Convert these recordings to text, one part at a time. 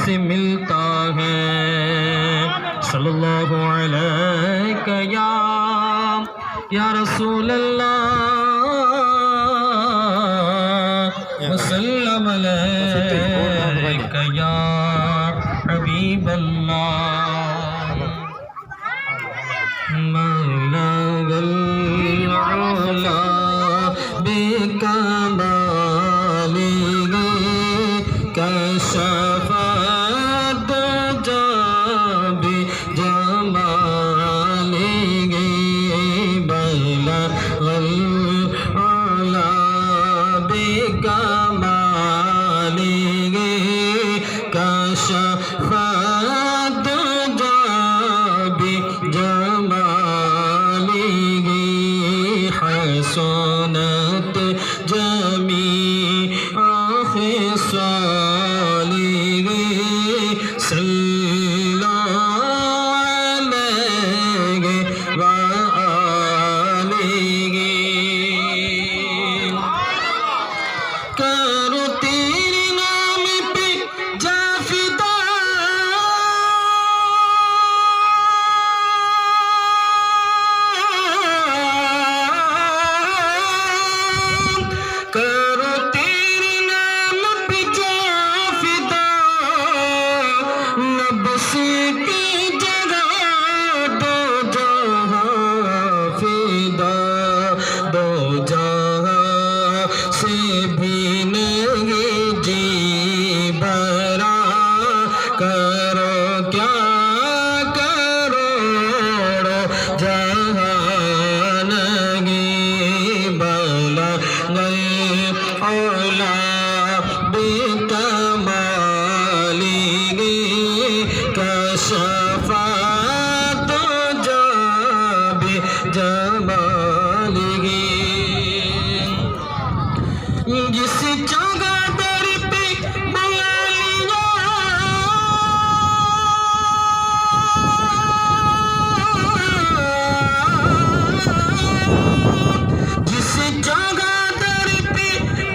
سے ملتا ہے صلی اللہ علیہ یا رسول اللہ وسلم علیہ یا حبیب اللہ مبلغ العلا بکمالہ کشف الدجی بجمالہ بلغ العلا بکمالہ کشف الدجی بجمالہ حسنت جمیع خصالہ صلی علیہ وآلہ کرو تیرے نام پہ جا فدا کرو تیرے نام پہ جا فدا نبس کی جگہ دو جہاں فدا دو جہاں سے بھی نہیں جی برا کرو کیا کروڑو جہانگی بلغ العلا بکمالہ کشف الدجی بجمالہ جس جگہ در پہ بلا لیا جس جگہ در پہ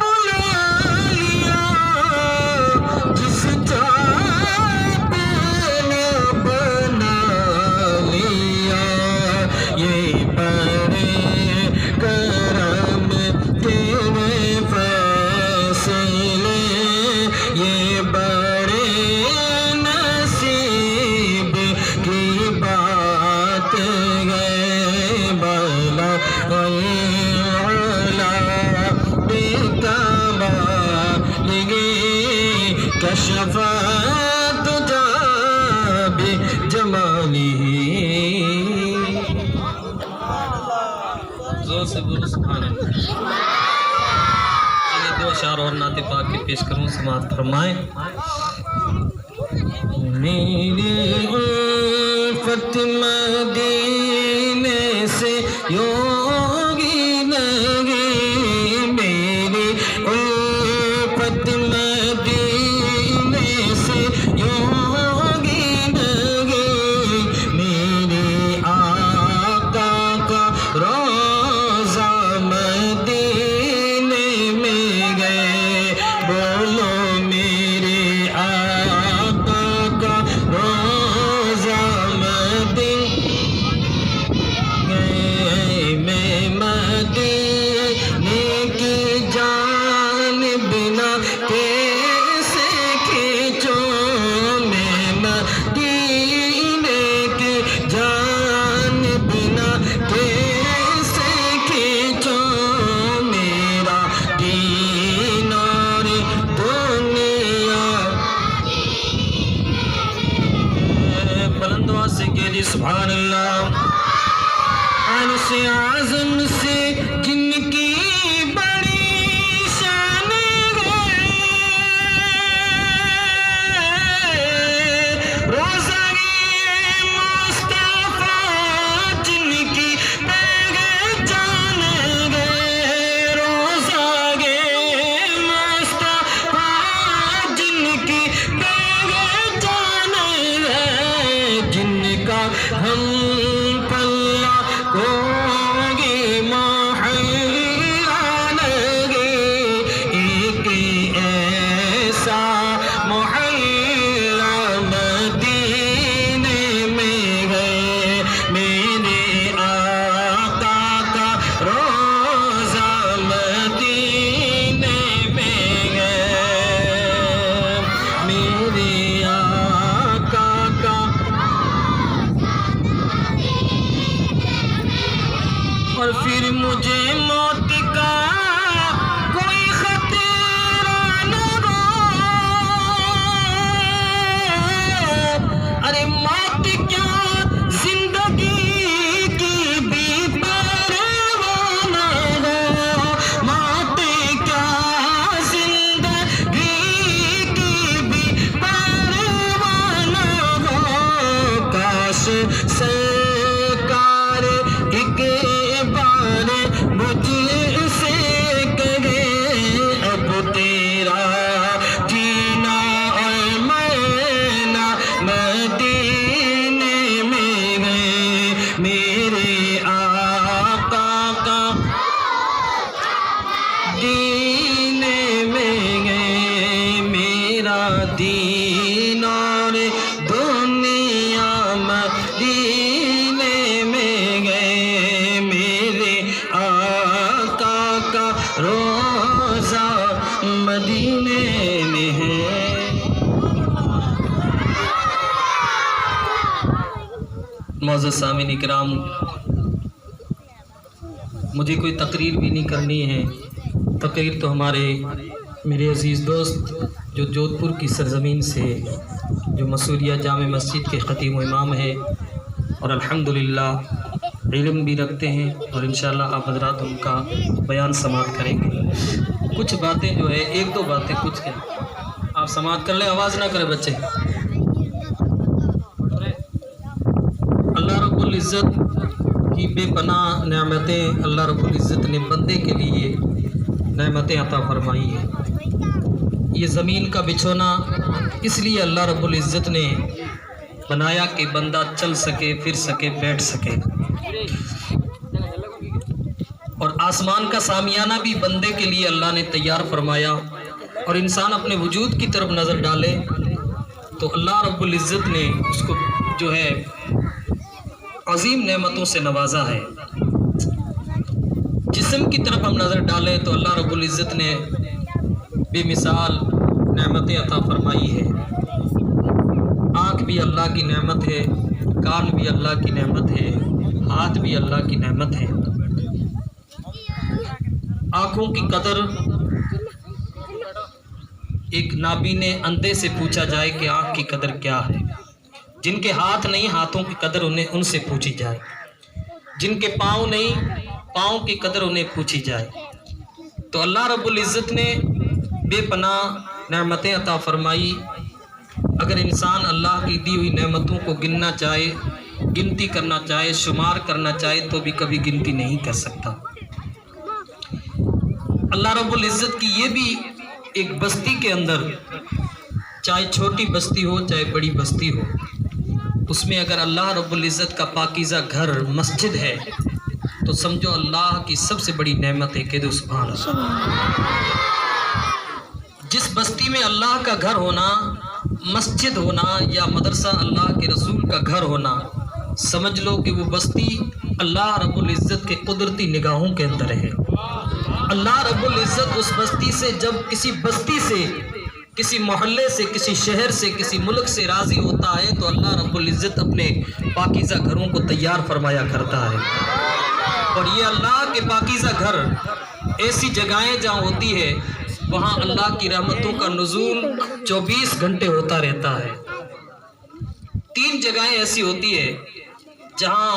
بلا لیا جس جگہ پہ بنا لیا یہ بڑے کرم تیرے فیصلے یہ بڑے نصیب کی بات ہے بلغ العلا بکمالہ کشف الدجی بجمالہ زور سے بولو سبحان اللہ دو اشعار اور نعت پاک کی پیش کروں سماعت فرمائیں میری الفت مدینے سے یوگی نہیں میری الفت مدینے سے یوگی نہیں میرے آقا کا روضہ مدینے میں گئے بولو میرے آقا کا روضہ مدینے میں مدینے کی جانب نہ کیسے کھینچو میں مدینے کی جانب نہ کیسے کھینچو میرا دین اور دنیا بلند آواز سے کہیے سبحان اللہ عرش اعظم سے جن کی بڑی شان ہے روزہ مصطفیٰ جن کی پہچان ہے روزہ مصطفیٰ جن کی پہچان ہے جن کا ہم پلہ کوگی محلہ میرے آقا کا اور پھر مجھے موت کا کوئی خطرہ نہ ہو. ارے موت کیا زندگی کی بھی پرواہ نہ ہو. موت کیا زندگی کی بھی پرواہ نہ ہو. کاش سرکار ایک بار مجھ سے کہے اب تیرا جینا اور مرنا مدینے میں گئے. میرے آقا کا دینے میں گئے. میرا دین اور دنیا مدینے میں گئے. میرے آقا کا روزہ مدینے میں ہے. معزز سامعین اکرام، مجھے کوئی تقریر بھی نہیں کرنی ہے. تقریر تو میرے عزیز دوست جو جودھ پور کی سرزمین سے جو مسوریہ جامع مسجد کے خطیب و امام ہے اور الحمدللہ علم بھی رکھتے ہیں، اور انشاءاللہ آپ حضرات ان کا بیان سماعت کریں گے. کچھ باتیں جو ہے ایک دو باتیں کچھ ہیں آپ سماعت کر لیں. آواز نہ کریں بچے. اللہ رب العزت کی بے پناہ نعمتیں اللہ رب العزت نے بندے کے لیے نعمتیں عطا فرمائی ہیں. یہ زمین کا بچھونا اس لیے اللہ رب العزت نے بنایا کہ بندہ چل سکے، پھر سکے، بیٹھ سکے. اور آسمان کا سامیانہ بھی بندے کے لیے اللہ نے تیار فرمایا. اور انسان اپنے وجود کی طرف نظر ڈالے تو اللہ رب العزت نے اس کو جو ہے عظیم نعمتوں سے نوازا ہے. جسم کی طرف ہم نظر ڈالیں تو اللہ رب العزت نے بے مثال نعمتیں عطا فرمائی ہے. آنکھ بھی اللہ کی نعمت ہے، کان بھی اللہ کی نعمت ہے، ہاتھ بھی اللہ کی نعمت ہے. آنکھوں کی قدر ایک نابینے اندھے سے پوچھا جائے کہ آنکھ کی قدر کیا ہے. جن کے ہاتھ نہیں، ہاتھوں کی قدر ان سے پوچھی جائے. جن کے پاؤں نہیں، پاؤں کی قدر انہیں پوچھی جائے. تو اللہ رب العزت نے بے پناہ نعمتیں عطا فرمائی. اگر انسان اللہ کی دی ہوئی نعمتوں کو گننا چاہے، گنتی کرنا چاہے، شمار کرنا چاہے تو بھی کبھی گنتی نہیں کر سکتا. اللہ رب العزت کی یہ بھی ایک بستی کے اندر، چاہے چھوٹی بستی ہو چاہے بڑی بستی ہو، اس میں اگر اللہ رب العزت کا پاکیزہ گھر مسجد ہے تو سمجھو اللہ کی سب سے بڑی نعمت ہے. کہہ دو سبحان اللہ. جس بستی میں اللہ کا گھر ہونا، مسجد ہونا یا مدرسہ اللہ کے رسول کا گھر ہونا، سمجھ لو کہ وہ بستی اللہ رب العزت کے قدرتی نگاہوں کے اندر ہے. اللہ رب العزت اس بستی سے، جب کسی بستی سے، کسی محلے سے، کسی شہر سے، کسی ملک سے راضی ہوتا ہے تو اللہ رب العزت اپنے پاکیزہ گھروں کو تیار فرمایا کرتا ہے. اور یہ اللہ کے پاکیزہ گھر ایسی جگہیں جہاں ہوتی ہے وہاں اللہ کی رحمتوں کا نزول 24 گھنٹے ہوتا رہتا ہے. 3 جگہیں ایسی ہوتی ہے جہاں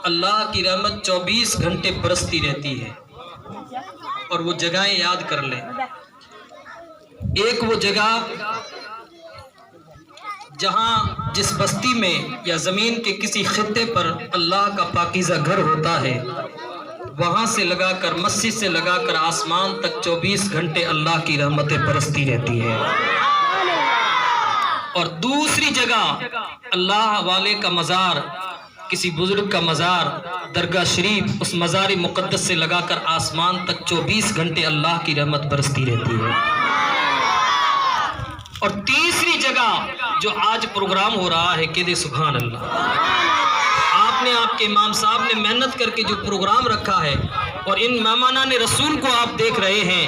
اللہ کی رحمت 24 گھنٹے برستی رہتی ہے، اور وہ جگہیں یاد کر لیں. ایک وہ جگہ جہاں جس بستی میں یا زمین کے کسی خطے پر اللہ کا پاکیزہ گھر ہوتا ہے، وہاں سے لگا کر، مسجد سے لگا کر آسمان تک 24 گھنٹے اللہ کی رحمتیں برستی رہتی ہے. اور دوسری جگہ اللہ والے کا مزار، کسی بزرگ کا مزار، درگاہ شریف، اس مزار مقدس سے لگا کر آسمان تک 24 گھنٹے اللہ کی رحمت برستی رہتی ہے. اور تیسری جگہ جو آج پروگرام ہو رہا ہے، کہہ دے سبحان اللہ. آپ کے امام صاحب نے محنت کر کے جو پروگرام رکھا ہے اور ان مہمانان رسول کو آپ دیکھ رہے ہیں،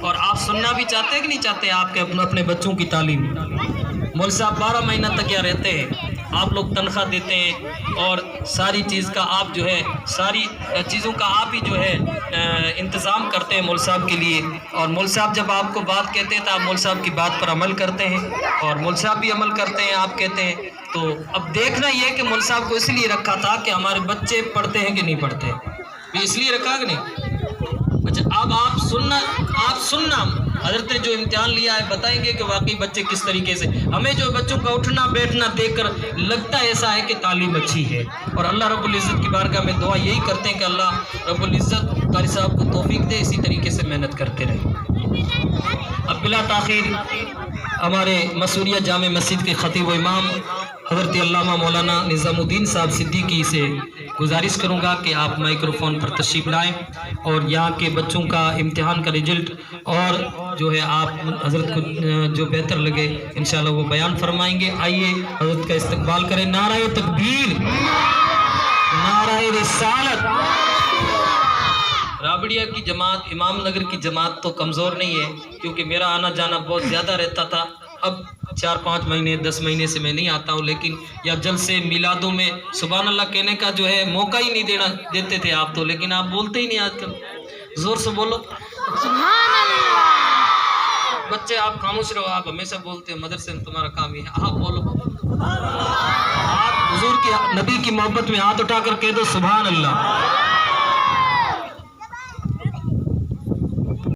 اور آپ سننا بھی چاہتے ہیں کہ نہیں چاہتے آپ کے اپنے بچوں کی تعلیم؟ مول صاحب 12 مہینہ تک یہاں رہتے ہیں، آپ لوگ تنخواہ دیتے ہیں اور ساری چیز کا آپ جو ہے ساری چیزوں کا آپ ہی جو ہے انتظام کرتے ہیں مول صاحب کے لیے، اور مول صاحب جب آپ کو بات کہتے ہیں تو آپ مول صاحب کی بات پر عمل کرتے ہیں اور مول صاحب بھی عمل کرتے ہیں آپ کہتے ہیں۔ تو اب دیکھنا یہ کہ مول صاحب کو اس لیے رکھا تھا کہ ہمارے بچے پڑھتے ہیں کہ نہیں پڑھتے، یہ اس لیے رکھا کہ نہیں؟ اچھا اب آپ سننا حضرت نے جو امتحان لیا ہے بتائیں گے کہ واقعی بچے کس طریقے سے، ہمیں جو بچوں کا اٹھنا بیٹھنا دیکھ کر لگتا ایسا ہے کہ تعلیم اچھی ہے، اور اللہ رب العزت کی بارگاہ میں دعا یہی کرتے ہیں کہ اللہ رب العزت قاری صاحب کو توفیق دے، اسی طریقے سے محنت کرتے رہیں۔ اب بلا تاخیر ہمارے مسوریہ جامع مسجد کے خطیب و امام حضرت علامہ مولانا نظام الدین صاحب صدیقی سے گزارش کروں گا کہ آپ مائکروفون پر تشریف لائیں اور یہاں کے بچوں کا امتحان کا رزلٹ اور جو ہے آپ حضرت کو جو بہتر لگے انشاءاللہ وہ بیان فرمائیں گے۔ آئیے حضرت کا استقبال کریں۔ نعرہ تکبیر، نعرہ رسالت۔ رابڑیہ کی جماعت، امام نگر کی جماعت تو کمزور نہیں ہے، کیونکہ میرا آنا جانا بہت زیادہ رہتا تھا، اب 4-5 مہینے 10 مہینے سے میں نہیں آتا ہوں، لیکن یا جلسے میلادوں میں سبحان اللہ کہنے کا جو ہے موقع ہی نہیں دیتے تھے آپ تو، لیکن آپ بولتے ہی نہیں آج کل، زور سے بولو سبحان اللہ۔ بچے آپ خاموش رہو، آپ ہمیشہ بولتے ہیں، مدرسے میں تمہارا کام ہی ہے، آپ بولو، آپ حضور کی نبی کی محبت میں ہاتھ اٹھا کر کہہ دو سبحان اللہ۔